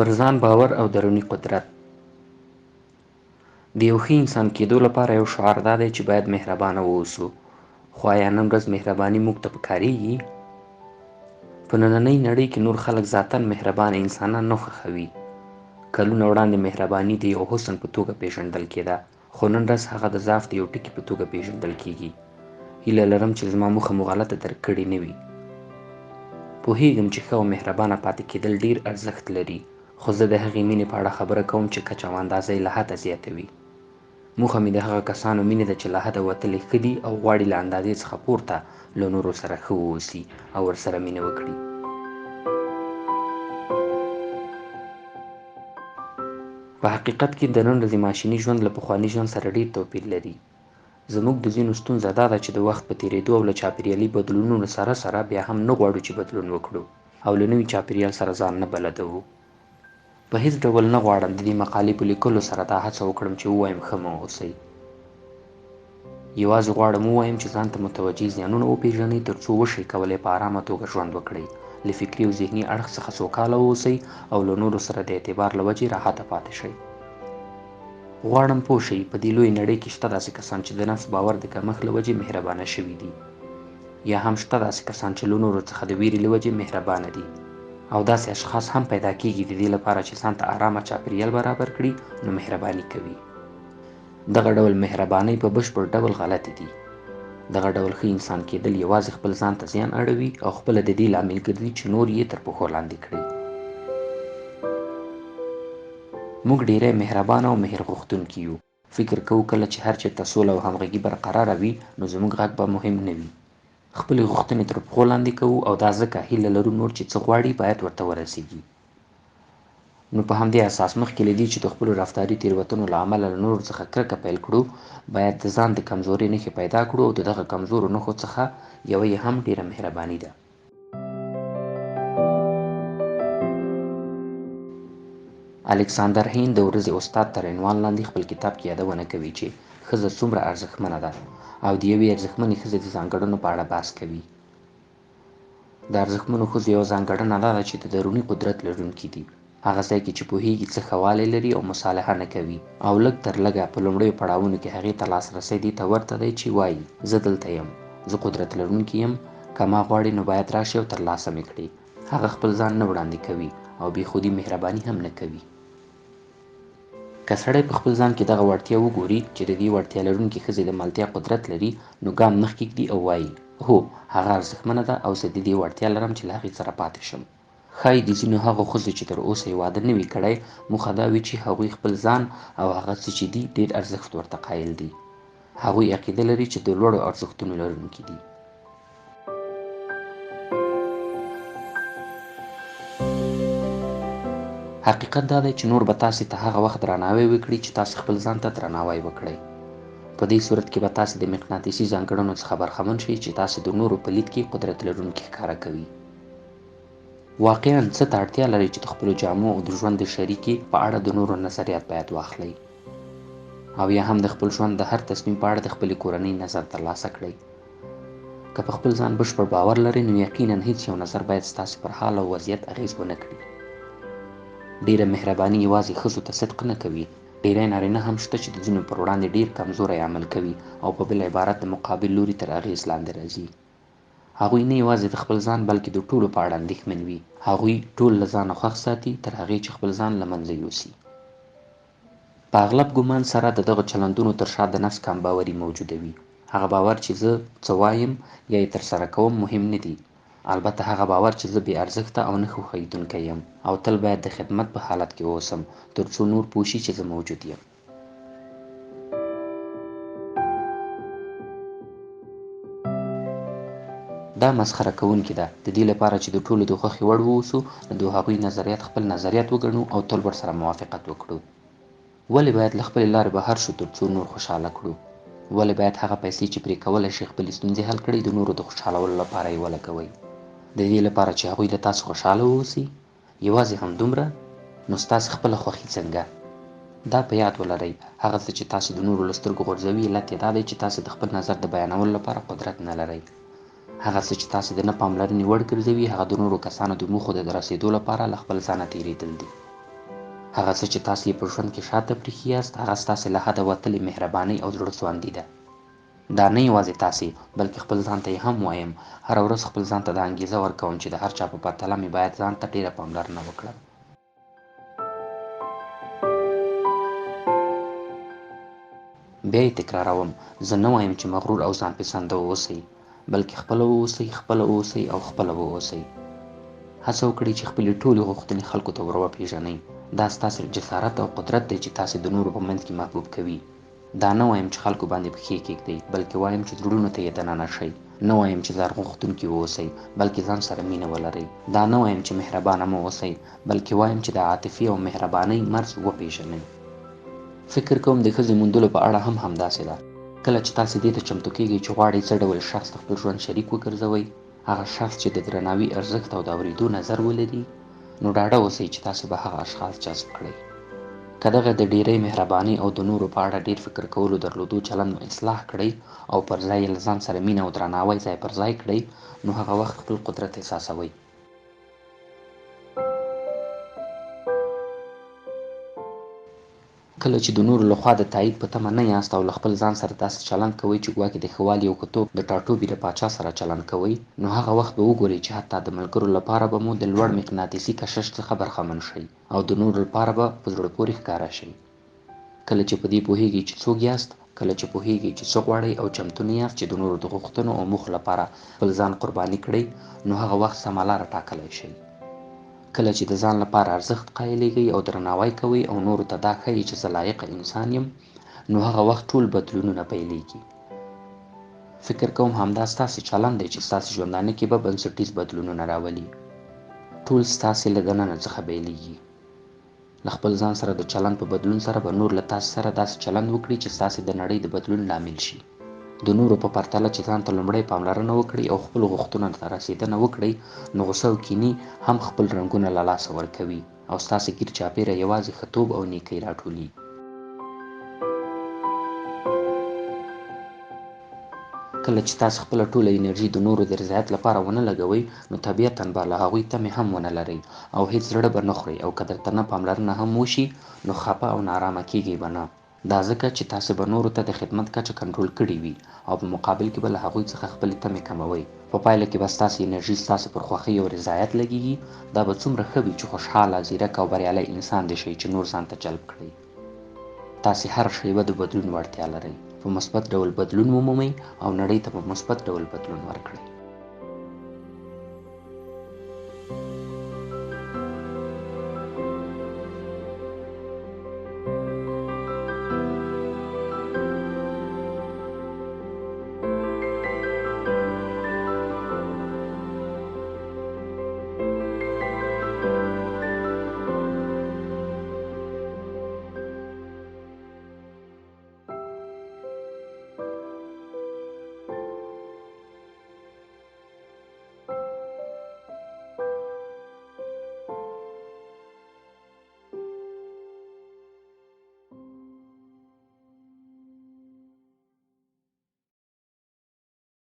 پر ځان باور او دروني قدرت. د یو ښه انسان کېدو لپاره یو شعار دا دی چې باید مهربانه واوسو. خو آیا نن ورځ مهرباني موږ ته پکارېږي؟ په نننۍ نړۍ کې نور خلک ذاتاً مهربانه انسانان نه خوښوي. کلونه وړاندې مهرباني د یو حسن په توګه پیژندل کېده، خو نن ورځ هغه د ضعف د یو ټکي په توګه پیژندل کېږي. هیله لرم چې زما موخه مو غلطه درک کړې نه وي. پوهیږم چې ښه او مهربانه پاتې کېدل ډېر ارزښت لري، خو زه د هغې مینې په اړه خبره کوم چې کچه او اندازه یې له حده زیاته وي. موخه مې د هغه کسانو مینې ده چې له حده وتلې ښه دي او غواړي له اندازې څخه پورته له نورو سره ښه واوسي او ورسره مینه وکړي. په حقیقت کې د نن ورځې ماشیني ژوند له پخواني ژوند سره ډېر توپیر لري. زموږ د ځینو ستونزه دا ده چې د وخت په تېرېدو او له چاپېریالي بدلونونو سره بیا هم نه غواړو چې بدلون وکړو او له نوي چاپېریال سره ځان نه بلدوو. په هیڅ ډول نه غواړم د دې مقالې په لیکلو سره دا هڅه وکړم چې ووایم ښه مه اوسئ. یوازې غواړم ووایم چې ځان ته متوجه زیانونه وپېژنئ تر څو وشئ کولی په ارامه توګه ژوند وکړئ، له فکري او ذهني اړخ څخه سوکاله واوسئ او له نورو سره د اعتبار له وجې راحته پاتې شئ. غواړم پوه شئ په دې لویې نړۍ کې شته داسې کسان چې د نفس باور د کمښت له وجې مهربانه شوي دي، یا هم شته داسې کسان چې له نورو څخه د ویرې له وجې مهربانه دي، او داسې اشخاص هم پیدا کېږي د دې لپاره چې ځان ته ارامه چاپېریال برابر کړي نو مهرباني کوي. دغه ډول مهربانۍ په بشپړ ډول غلطې دي. دغه ډول ښه انسان کېدل یوازې خپل ځان ته زیان اړوي او خپله د دې لامل ګرځي چې نور یې تر پښو لاندې کړي. موږ ډېری مهربانه او مهر غوښتونکي یو. فکر کوو کله چې هر چېرته سوله او همغږي برقراره وي نو زموږ غږ به مهم نه وي. خپلې غوښتنې تر پښو لاندې کوو او دا ځکه هیله لرو نور چې څه غواړي باید ورته ورسیږي. نو په همدې اساس مخکې له دې چې د خپلو رفتاري تېروتنو له امله له نورو څخه کرکه پیل کړو، باید د ځان د کمزورۍ نښې پیدا کړو او د دغه کمزورو نښو څخه یوه یې هم ډېره مهرباني ده. الکساندر هین د ورځې استاد تر عنوان لاندې خپل کتاب کې یادونه کوي چې ښځه څومره ارزښتمنه ده او د یوې ارزښتمنې ښځې د ځانګړنو په اړه بحث کوي. د ارزښتمنو ښځو یوه ځانګړنه دا ده چې د دروني قدرت لرونکي دي. هغه ځای کې چې پوهیږي څه ښه والی لري او مصالحه نه کوي او لږ تر لږه په لومړیو پړاوونو کې هغې ته لاسرسی دې ته ورته دی چې وایي زه دلته یم، زه قدرت لرونکی یم، که ما غواړې نو باید راشي او ترلاسه مې کړي. هغه خپل ځان نه وړاندې کوي او بېخودي مهرباني هم نه کوي. که سړی په خپل ځان کې دغه وړتیا وګوري چې د دې وړتیا لرونکې ښځې د ملتیا قدرت لري نو ګام مخکې ږدي او وایي هو هغه ارزښتمنه ده او زه د دې وړتیا لرم چې له هغې سره پاتې شم. ښایي د ځینو هغو ښځو چې تر اوسه یې واده نه وي کړی موخه دا وي چې هغوی خپل ځان او هغه څه چې دي ډېر ارزښت ورته قایل دي. هغوی عقیده لري چې د لوړو ارزښتونو لرونکي دي. حقیقت دا دی چې نور به تاسې ته هغه وخت درناوی وکړي چې تاسې خپل ځان ته درناوی وکړئ. په دې صورت کې به تاسې د مقناطیسي ځانګړنو څخه برخمن شئ چې تاسې د نورو په لید کې قدرت لرونکي ښکاره کوي. واقعاً څه ته اړتیا لرئ چې د خپلو جامو او د ژوند د شریکې په اړه د نورو نظریات باید واخلئ او یا هم د خپل ژوند د هر تصمیم په اړه د خپلې کورنۍ نظر ترلاسه کړئ. که په خپل ځان بشپړ باور لرئ نو یقیناً هیڅ یو نظر باید ستاسې پر حال او وضعیت اغېز ونه کړي. ډېره مهرباني یوازې ښځو ته صدق نه کوي. ډېری نارینه هم شته چې د ځینو پر وړاندې ډېر کمزوری عمل کوي او په بل عبارت د مقابل لوري تر اغېز لاندې راځي. هغوی نه یوازې د خپل ځان بلکې د ټولو په اړه اندېښمن وي. هغوی ټول له ځانه خوښ ساتي تر هغې چې خپل ځان له منځه یوسي. په اغلب ګمان سره د دغه چلندونو تر شا د نفس کم باوري موجوده وي. هغه باور چې زه څه وایم یا یې ترسره کوم مهم نه دي. البته هغه باور چې زه بې ارزښته او نه خوښیدونکی یم او تل باید د خدمت په حالت کې اوسم تر څو نور پوه شي چې زه موجود یم. دا مسخره کوونکې ده. د دې لپاره چې د ټولو د خوښې وړ واوسو نو د هغوی نظریات خپل نظریات وګڼو او تل ورسره موافقت وکړو. ولې باید له خپلې لارې بهر شو تر څو نور خوشحاله کړو؟ ولې باید هغه پیسې چې پرې کولی شئ خپلې ستونزې حل کړئ د نورو د خوشحالولو لپاره یې ولګوئ؟ د دې لپاره چې هغوی له تاسو خوشحاله واوسي؟ یوازې همدومره؟ نو ستاسې خپله خوښي څنګه؟ دا په یاد ولرئ، هغه څه چې تاسې د نورو له سترګو غورځوي علت یې دا دی چې تاسې د خپل نظر د بیانولو لپاره قدرت نه لرئ. هغه څه چې تاسې د نه پاملرنې وړ ګرځوي هغه د نورو کسانو د موخو د رسېدو لپاره له خپل ځانه تېرېدل دي. هغه څه چې تاسې یې په ژوند کې شاته پریښي یاست هغه ستاسې له حده وتلې مهربانۍ او زړه سواندي ده. دا نه یوازې تاسې بلکې خپل ځان ته یې هم وایم. هره ورځ خپل ځان ته دا انګېزه ورکوم چې د هر چا په پرتله مې باید ځان ته ډېره پاملرنه وکړم. بیا یې تکراروم، زه نه وایم چې مغرور او ځان پسنده واوسئ، بلکې خپله واوسئ، خپله واوسئ او خپله واوسئ. هڅه وکړئ چې خپلې ټولې غوښتنې خلکو ته ور وپېژنئ. دا ستاسې جسارت او قدرت دی چې تاسې د نورو په منځ کې محبوب کوي. دا نه وایم چې خلکو باندې پښې کېږدئ، بلکې وایم چې زړونو ته یې دننه شئ. نه وایم چې ځان غوښتونکي واوسئ، بلکې ځان سره مینه ولرئ. دا نه وایم چې مهربانه مه اوسئ، بلکې وایم چې د عاطفې او مهربانۍ مرز وپېژنئ. فکر کوم د ښځې موندلو په اړه هم همداسې ده. کله چې تاسې دې ته چمتو کېږئ چې غواړئ څه ډول شخص د خپل ژوند شریک وګرځوئ، هغه شخص چې د درناوي ارزښت او د اورېدو نظر ولري، نو ډاډه اوسئ چې تاسې به هغه اشخاص جذب کړئ. که دغه د ډېرې مهربانۍ او د نورو په اړه ډېر فکر کولو درلودو چلند مو اصلاح کړئ او پر ځای یې له ځان سره مینه او درناوی ځای پر ځای کړئ، نو هغه وخت خپل قدرت احساسوئ. کله چې د نورو لخوا د تایید په تمه نه یاست او له خپل ځان سره داسې چلند کوئ چې ګواکې د ښه والي او ښه توب د ټاټوبي د پاچا سره چلند کوئ، نو هغه وخت به وګورئ چې حتی د ملګرو لپاره به مو د لوړ مقناطیسي کشش څخه برخمن شئ او د نورو لپاره به په زړه پورې ښکاره شئ. کله چې په دې پوهیږئ چې څوک یاست، کله چې پوهیږئ چې څه غواړئ او چمتو نه یاست چې د نورو د غوښتنو او موخو لپاره خپل ځان قرباني کړئ، نو هغه وخت سمه لاره ټاکلی شئ. کله چې د ځان لپاره ارزښت قایلېږئ او درناوی کوئ او نورو ته دا ښیئ چې زه لایقه انسان یم، نو هغه وخت ټول بدلونونه پیلېږي. فکر کوم همدا ستاسې چلند دی چې ستاسې ژوندانه کې به بنسټیز بدلونونه راولي. ټول ستاسې له دننه څخه بیلیږي. له خپل ځان سره د چلند په بدلون سره به نور له تاسې سره داسې چلند وکړي چې ستاسې د نړۍ د بدلون لامل شي. د نورو په پرتله چې ځان ته لومړی پاملرنه وکړئ او خپلو غوښتنو ته رسېدنه وکړئ، نو غوسه او کینې هم خپل رنګونه له لاسه ورکوي او ستاسې ګیر چاپېره یوازې ښه توب او نیکۍ راټولي. کله چې تاسې خپله ټوله انرژي د نورو د رضایت لپاره ونه لګوئ، نو طبیعتاً به له هغوی تمې هم ونه لرئ او هیڅ زړه به نه خورئ او که درته نه پاملرنه هم وشي، نو خفه او نارامه کېږئ به نه. دا ځکه چې تاسې به نورو ته د خدمت کچه کنټرول کړې وي او په مقابل کې به له هغوی څخه خپلې تمې کموئ. په پایله کې به ستاسې انرژي ستاسې پر خوښۍ او رضایت لګېږي. دا به څومره ښه وي چې خوشحاله، ځیرک او بریالی انسان دې شئ چې نور ځان ته جلب کړئ. تاسې هر شیبه د بدلون وړتیا لرئ. په مثبت ډول بدلون ومومئ او نړۍ ته په مثبت ډول بدلون ورکړئ.